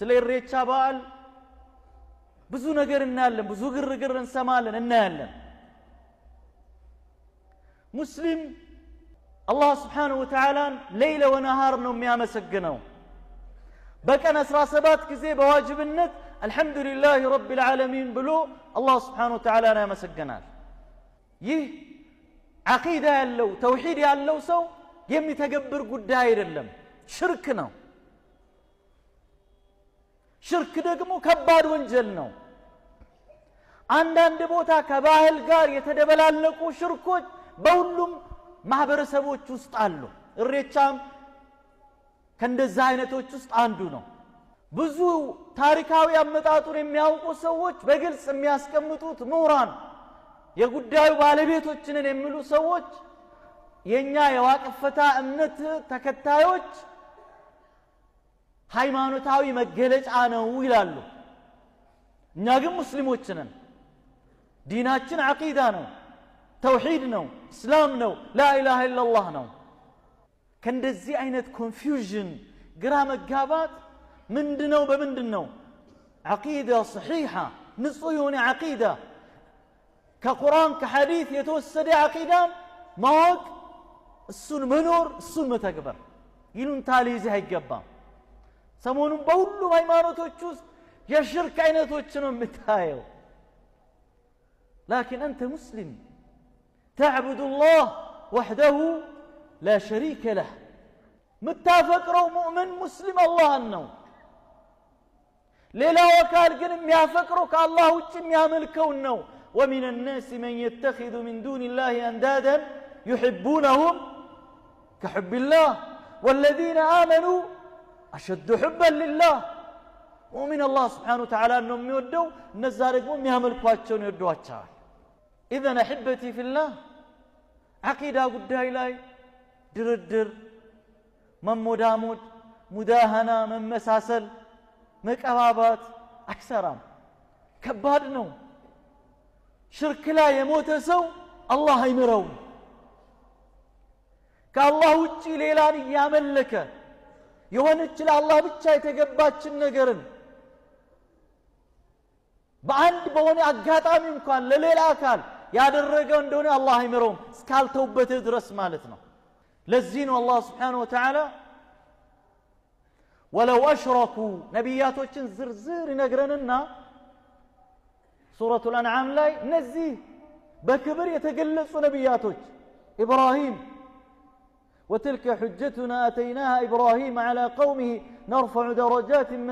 ስለ ኢሬቻ በዓል ብዙ ነገር እናያለን፣ ብዙ ግርግር እንሰማለን እናያለን። ሙስሊም አላህ Subhanahu Wa Ta'ala ሌሊት ወነሃር ነው የሚያመሰግነው። በቀን 17 ጊዜ በዋጅብነት አልহামዱሊላሂ ረቢል ዓለሚን ብሎ አላህ Subhanahu Wa Ta'ala ያመሰግናል። ይህ ዓቂዳ ያለው ተውሂድ ያለው ሰው የሚተገብር ጉዳይ አይደለም፣ ሽርክ ነው። ሽርክ ደግሞ ከባድ ወንጀል ነው። አንዳንድ ቦታ ከባህል ጋር የተደበላለቁ ሽርኮች በሁሉም ማህበረሰቦች ውስጥ አሉ። ኢሬቻም ከእንደዛ አይነቶች ውስጥ አንዱ ነው። ብዙ ታሪካዊ አመጣጡን የሚያውቁ ሰዎች በግልጽ የሚያስቀምጡት ምሁራን የጉዳዩ ባለቤቶችን የሚሉ ሰዎች የኛ የዋቅፈታ እምነት ተከታዮች ሃይማኖታዊ መገለጫ ነው ይላሉ። እኛ ግን ሙስሊሞች ነን። ዲናችን ዓቂዳ ነው፣ ተውሂድ ነው፣ እስላም ነው፣ ላኢላሃ ኢላላህ ነው። ከእንደዚህ አይነት ኮንፊውዥን ግራ መጋባት ምንድነው በምንድነው? ዓቂዳ ሰሒሓ ንጹህ የሆነ ዓቂዳ ከቁርአን ከሐዲስ የተወሰደ ዓቂዳን ማወቅ፣ እሱን መኖር፣ እሱን መተግበር። ይሉንታ ሊይዝህ አይገባም። ሰሞኑን በሁሉም ሃይማኖቶች ውስጥ የሽርክ አይነቶች ነው የምታየው። لكن أنت مسلم تعبد الله وحده لا شريك له. متافقرو مؤمن مسلم الله النو ليلا وكال قنم يافقرو كالله وجم ياملكو النو. ومن الناس من يتخذ من دون الله أندادا يحبونهم كحب الله والذين آمنوا أشد حبا لله. ومن الله سبحانه وتعالى أنهم يودوا النزارقون ياملكواتشون يودواتشار. إذن أحبتي في الله عقيدة قدها إلهي ድርድር መሞዳሞድ ሙዳሃና መመሳሰል መቀባባት አይሰራም። ከባድ ነው። ሽርክ ላይ የሞተ ሰው አላህ አይምረውም። ከአላህ ውጪ ሌላን እያመለከ የሆነች ለአላህ ብቻ የተገባችን ነገርን በአንድ በሆነ አጋጣሚ እንኳን ለሌላ አካል ያደረገው እንደሆነ አላህ አይምረውም እስካልተውበት ድረስ ማለት ነው። ለዚህ الله سبحانه وتعالى ولو أشركوا ነቢያቶችን ዝርዝር ይነግረንና ሱረቱ الأنعام ላይ እነዚህ በክብር የተገለጹ ነቢያቶች إبراهيم وتلك حجتنا آتيناها إبراهيم على قومه نرفع درجات